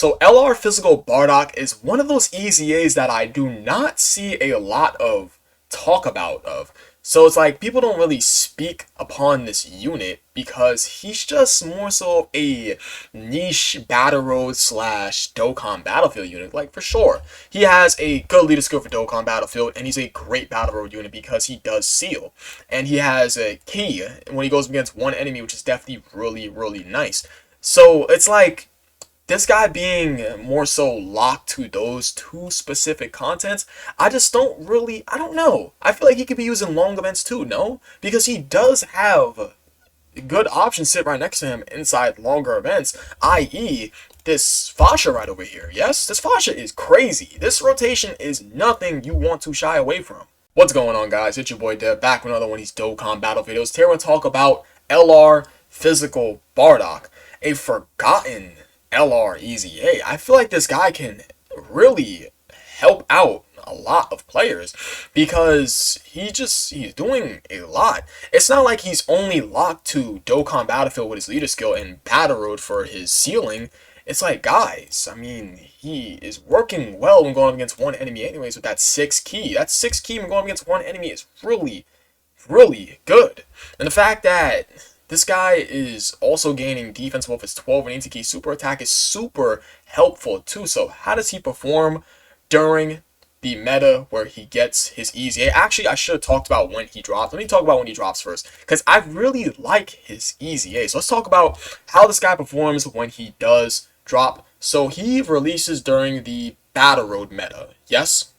So LR Physical Bardock is one of those EZAs that I do not see a lot of talk about of. So it's like people don't really speak upon this unit because he's just more so a niche Battle Road slash Dokkan Battlefield unit. Like for sure, he has a good leader skill for Dokkan Battlefield, and he's a great Battle Road unit because he does seal, and he has a key when he goes against one enemy, which is definitely really nice. So it's like this guy being more so locked to those two specific contents, I just I don't know. I feel like he could be using long events too, no? Because he does have good options sit right next to him inside longer events, i.e. this Fasha right over here. Yes, this Fasha is crazy. This rotation is nothing you want to shy away from. What's going on, guys? It's your boy Dev, back with another one of these Dokkan Battle videos. Today we're going to talk about LR Physical Bardock, a forgotten LR EZA. I feel like this guy can really help out a lot of players because he's doing a lot. It's not like he's only locked to Dokkan Battlefield with his leader skill and Battle Road for his sealing. It's like, guys, I mean, he is working well when going up against one enemy anyways with that 6 key. That 6 key when going up against one enemy is really good. And the fact that this guy is also gaining defense with his 12 and 18 key super attack is super helpful too. So how does he perform during the meta where he gets his EZA? Actually, I should have talked about when he drops. Let me talk about when he drops first, because I really like his EZA. So let's talk about how this guy performs when he does drop. So he releases during the Battle Road meta, yes?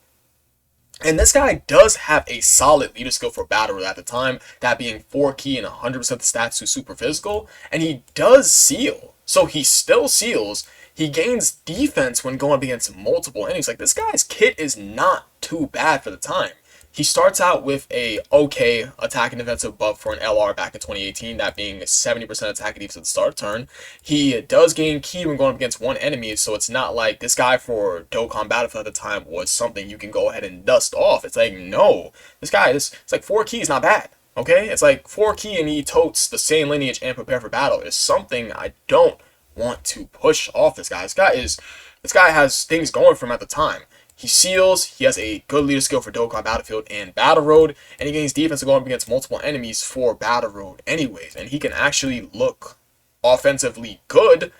And this guy does have a solid leader skill for Battle Road at the time, that being 4 key and 100% the stats to super physical, and he does seal. So he still seals. He gains defense when going up against multiple enemies. Like, this guy's kit is not too bad for the time. He starts out with a okay attack and defensive buff for an LR back in 2018, that being 70% attack and defense at the start of turn. He does gain ki when going up against one enemy, so it's not like this guy for Dokkan Battlefield at the time was something you can go ahead and dust off. It's like, no, this guy is, it's like 4 ki is not bad, okay? It's like 4 ki and he totes the same lineage and prepare for battle. It's something I don't want to push off this guy. This guy has things going for him at the time. He seals, he has a good leader skill for Dokkan Battlefield and Battle Road, and he gains defense going up against multiple enemies for Battle Road anyways. And he can actually look offensively good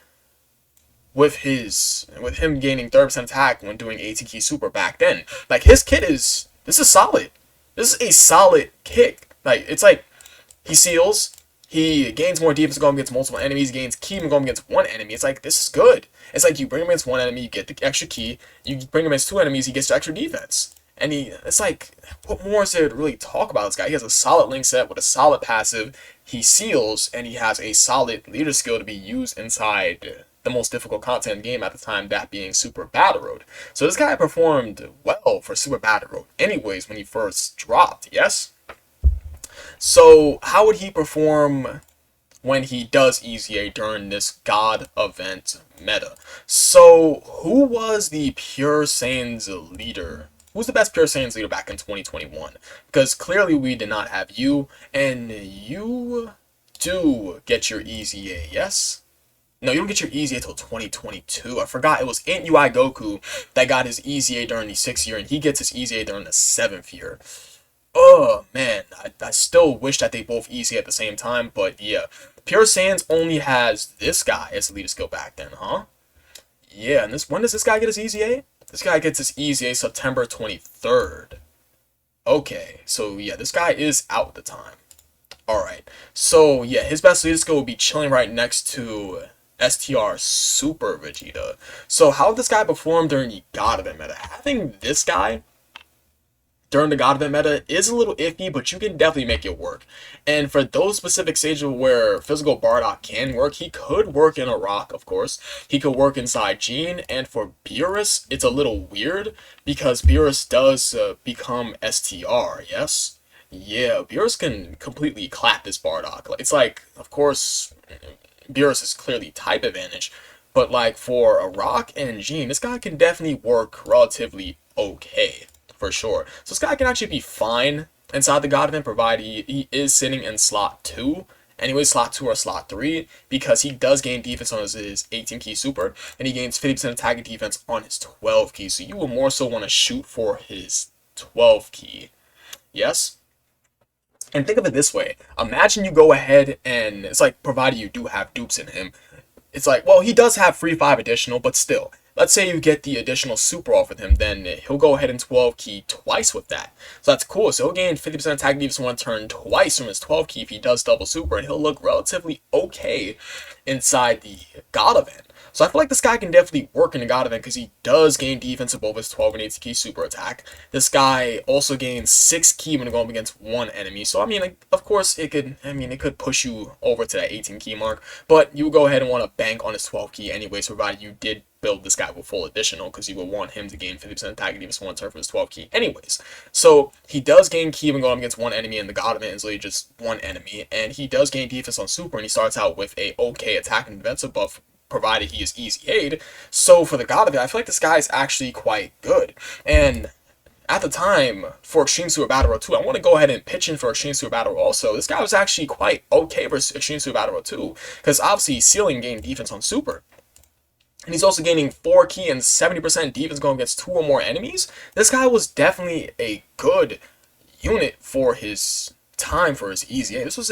with him gaining 30% attack when doing 18 key super back then. Like, his kit this is solid. This is a solid kit. Like, it's like he seals, he gains more defense going against multiple enemies, gains ki when going against one enemy. It's like, this is good. It's like you bring him against one enemy, you get the extra ki. You bring him against 2 enemies, he gets extra defense. And it's like, what more is there to really talk about this guy? He has a solid link set with a solid passive. He seals, and he has a solid leader skill to be used inside the most difficult content in the game at the time, that being Super Battle Road. So this guy performed well for Super Battle Road anyways when he first dropped, yes? So how would he perform when he does EZA during this God event meta? So who was the Pure Saiyan's leader? Who's the best Pure Saiyan's leader back in 2021? Because clearly we did not have you, and you do get your EZA, yes? No, you don't get your EZA until 2022. I forgot it was Int UI Goku that got his EZA during the 6th year, and he gets his EZA during the 7th year. Oh man, I still wish that they both EZA at the same time, but yeah. Pure Saiyans only has this guy as the leader skill back then, huh? Yeah, and when does this guy get his EZA? This guy gets his EZA September 23rd. Okay, so yeah, this guy is out at the time. Alright, so yeah, his best leader skill will be chilling right next to STR Super Vegeta. So how did this guy perform during the God event meta? Having this guy during the God event meta is a little iffy, but you can definitely make it work. And for those specific stages where Physical Bardock can work, he could work in a rock, of course. He could work inside Gene, and for Beerus, it's a little weird because Beerus does become STR, yes? Yeah, Beerus can completely clap this Bardock. It's like, of course, Beerus is clearly type advantage, but like for a rock and Gene, this guy can definitely work relatively okay. For sure. So this guy can actually be fine inside the God event, provided he is sitting in slot 2 anyway, slot 2 or slot 3, because he does gain defense on his 18 key super, and he gains 50% attacking defense on his 12 key. So you will more so want to shoot for his 12 key. Yes? And think of it this way. Imagine you go ahead and it's like, provided you do have dupes in him, it's like, well, he does have free 5 additional, but still. Let's say you get the additional super off of him, then he'll go ahead and 12 key twice with that. So that's cool. So he'll gain 50% attack defense one turn twice from his 12 key if he does double super, and he'll look relatively okay inside the God event. So I feel like this guy can definitely work in the God event because he does gain defense of both his 12 and 18 key super attack. This guy also gains 6 key when going up against one enemy. So I mean, like, of course, it could push you over to that 18 key mark, but you go ahead and want to bank on his 12 key anyways, provided you did build this guy with full additional, because you would want him to gain 50% attack defense one turn for his 12 key anyways. So he does gain key when going up against one enemy, and the God event is literally just one enemy, and he does gain defense on super, and he starts out with a okay attack and defensive buff, provided he is easy aid. So for the God of it, I feel like this guy is actually quite good. And at the time, for Extreme Super Battle Royale 2, I want to go ahead and pitch in for Extreme Super Battle Royale also. This guy was actually quite okay for Extreme Super Battle Royale 2, because obviously he's ceiling gain defense on super. And he's also gaining 4 key and 70% defense going against 2 or more enemies. This guy was definitely a good unit for his time, for his easy aid. This is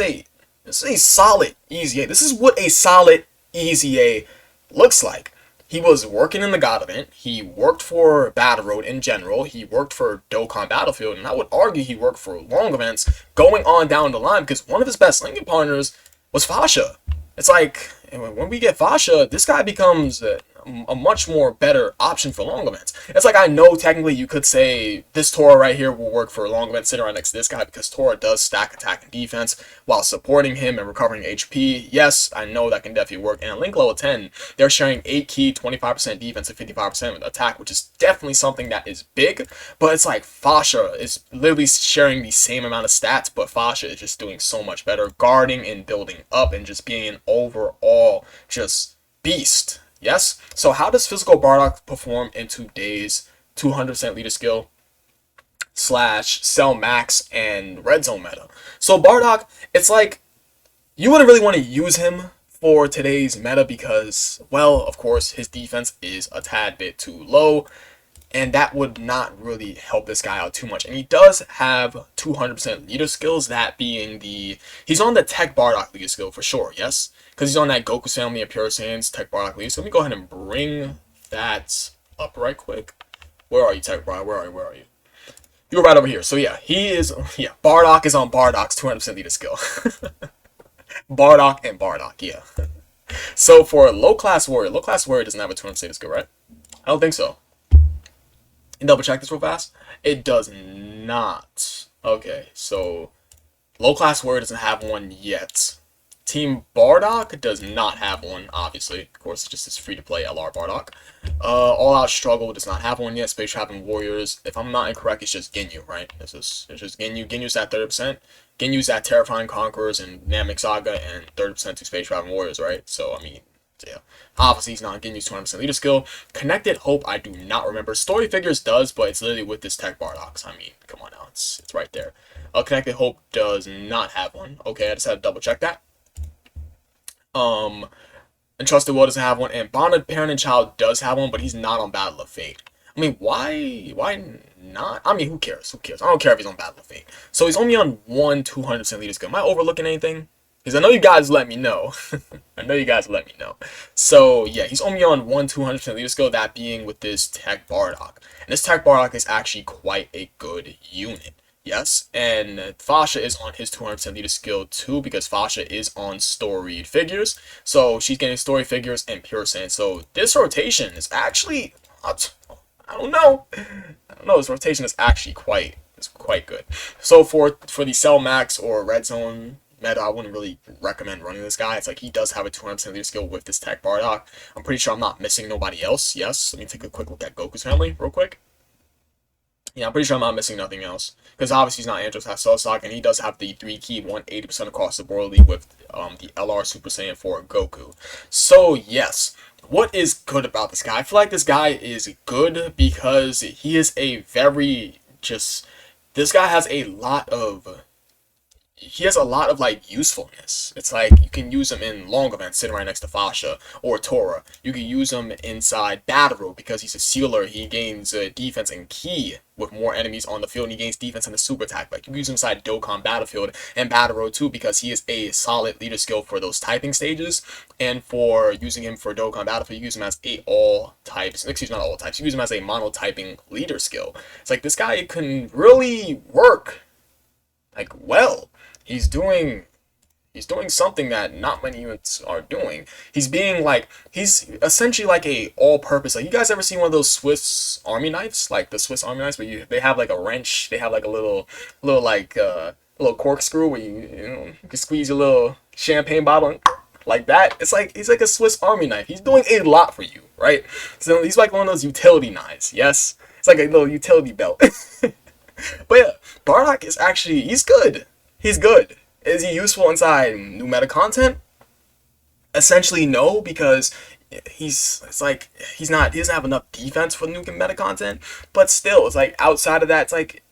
a solid easy aid. This is what a solid easy A looks like. He was working in the God event. He worked for Battle Road in general. He worked for Dokkan Battlefield, and I would argue he worked for long events going on down the line, because one of his best linking partners was Fasha. It's like, when we get Fasha, this guy becomes a much more better option for long events. It's like, I know technically you could say this Tora right here will work for long events sitting right next to this guy, because Tora does stack attack and defense while supporting him and recovering HP. Yes, I know that can definitely work. And at Link level 10, they're sharing 8 key, 25% defense, and 55% attack, which is definitely something that is big. But it's like Fasha is literally sharing the same amount of stats, but Fasha is just doing so much better, guarding and building up and just being an overall just beast. Yes? So how does Physical Bardock perform in today's 200% leader skill / Cell Max and Red Zone meta? So Bardock, it's like, you wouldn't really want to use him for today's meta because, well, of course, his defense is a tad bit too low, and that would not really help this guy out too much. And he does have 200% leader skills, that being he's on the Tech Bardock leader skill for sure, yes? Because he's on that Goku's family of Pure Saiyans Tech Bardock leader. So let me go ahead and bring that up right quick. Where are you, Tech Bardock? Where are you? You were right over here. So yeah, Bardock is on Bardock's 200% leader skill. Bardock and Bardock, yeah. So for Low Class Warrior doesn't have a 200% leader skill, right? I don't think so. And double check this real fast. It does not. Okay, so Low Class Warrior doesn't have one yet. Team Bardock does not have one, obviously. Of course, it's just this free-to-play LR Bardock. All Out Struggle does not have one yet. Space Traveling Warriors, if I'm not incorrect, it's just Ginyu, right? It's just Ginyu. Ginyu's at 30%. Ginyu's at Terrifying Conquerors and Namek Saga, and 30% to Space Traveling Warriors, right? So, I mean, yeah. Obviously, he's not Ginyu's 200% leader skill. Connected Hope, I do not remember. Story Figures does, but it's literally with this Tech Bardock. I mean, come on now. It's right there. Connected Hope does not have one. Okay, I just had to double check that. Entrusted Will doesn't have one, and Bonded Parent and Child does have one, but he's not on Battle of Fate. I mean, why not? I mean, who cares? I don't care if he's on Battle of Fate. So he's only on one 200% leader skill. Am I overlooking anything? Because I know you guys let me know. So yeah, he's only on one 200% leader skill, that being with this Tech Bardock. And this Tech Bardock is actually quite a good unit. Yes, and Fasha is on his 200% leader skill too, because Fasha is on storied figures. So she's getting story figures and Pure Saiyan. So this rotation is actually, I don't know, this rotation is actually quite good. So for the Cell Max or Red Zone meta, I wouldn't really recommend running this guy. It's like, he does have a 200% leader skill with this Tech Bardock. I'm pretty sure I'm not missing nobody else. Yes, let me take a quick look at Goku's family real quick. Yeah, I'm pretty sure I'm not missing nothing else. Because obviously he's not Andros Stock, and he does have the 3 key 180% across the board lead with the LR Super Saiyan 4 Goku. So yes, what is good about this guy? I feel like this guy is good because he is a very this guy has a lot of he has a lot of like usefulness. It's like you can use him in long events, sitting right next to Fasha or Tora. You can use him inside Battle because he's a sealer. He gains defense and key with more enemies on the field, and he gains defense in the super attack. Like you can use him inside Dokkan Battlefield and Battle Road too because he is a solid leader skill for those typing stages. And for using him for Dokkan Battlefield, you use him as a all types. Excuse me, not all types. You use him as a mono typing leader skill. It's like this guy can really work like well. He's doing something that not many units are doing. He's essentially like a all-purpose. Like you guys ever seen one of those Swiss Army knives, like the Swiss Army knives, where they have like a wrench, they have like a little corkscrew where you can squeeze your little champagne bottle and like that. It's like he's like a Swiss Army knife. He's doing a lot for you, right? So he's like one of those utility knives. Yes, it's like a little utility belt. But yeah, Bardock is actually he's good. He's good. Is he useful inside new meta content? Essentially, no, because he doesn't have enough defense for new meta content. But still, it's like outside of that, it's like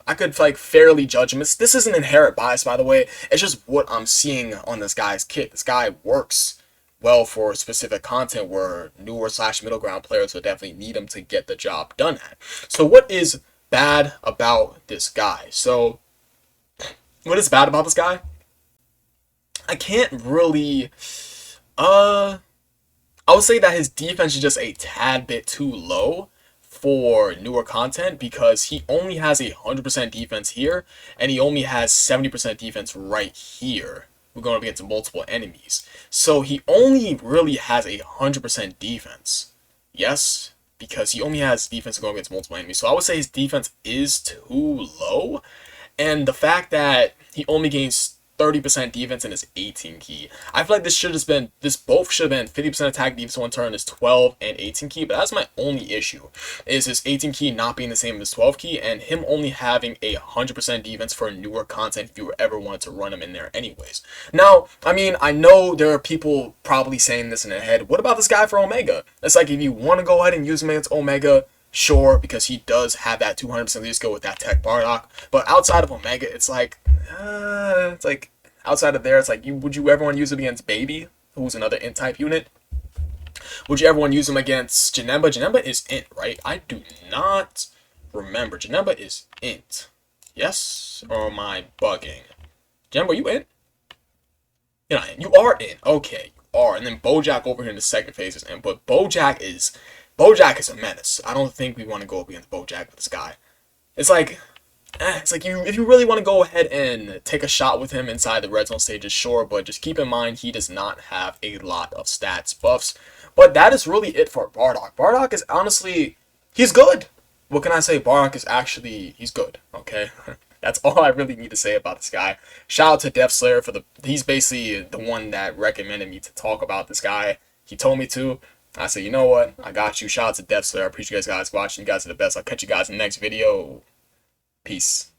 I could like fairly judge him. This isn't inherent bias, by the way. It's just what I'm seeing on this guy's kit. This guy works well for specific content where newer / middle ground players will definitely need him to get the job done at. So what is bad about this guy? So what is bad about this guy? I can't really I would say that his defense is just a tad bit too low for newer content because he only has 100% defense here and he only has 70% defense right here. We're going up against multiple enemies. So he only really has 100% defense. Yes, because he only has defense going against multiple enemies. So I would say his defense is too low. And the fact that he only gains 30% defense in his 18 key. I feel like this both should have been 50% attack defense one turn is 12 and 18 key, but that's my only issue. Is his 18 key not being the same as 12 key and him only having 100% defense for newer content if you ever wanted to run him in there anyways. Now, I mean, I know there are people probably saying this in their head. What about this guy for Omega? It's like if you want to go ahead and use him against Omega, sure, because he does have that 200% lead skill with that Tech Bardock. But outside of Omega, it's like outside of there, it's like would you ever want to use him against Baby, who's another int type unit? Would you ever want to use him against Janemba? Janemba is int, right? I do not remember. Janemba is int. Yes? Or am I bugging? Janemba, you int? You're not int. You are int. Okay, you are. And then Bojack over here in the second phase is int. But Bojack is a menace. I don't think we want to go up against Bojack with this guy. It's like if you really want to go ahead and take a shot with him inside the red zone stages, sure, but just keep in mind he does not have a lot of stats buffs. But that is really it for Bardock. Bardock is honestly, he's good. What can I say? Bardock is actually, he's good, okay? That's all I really need to say about this guy. Shout out to Death Slayer he's basically the one that recommended me to talk about this guy. He told me to. I said, you know what? I got you. Shout out to Death Slayer. I appreciate you guys watching. You guys are the best. I'll catch you guys in the next video. Peace.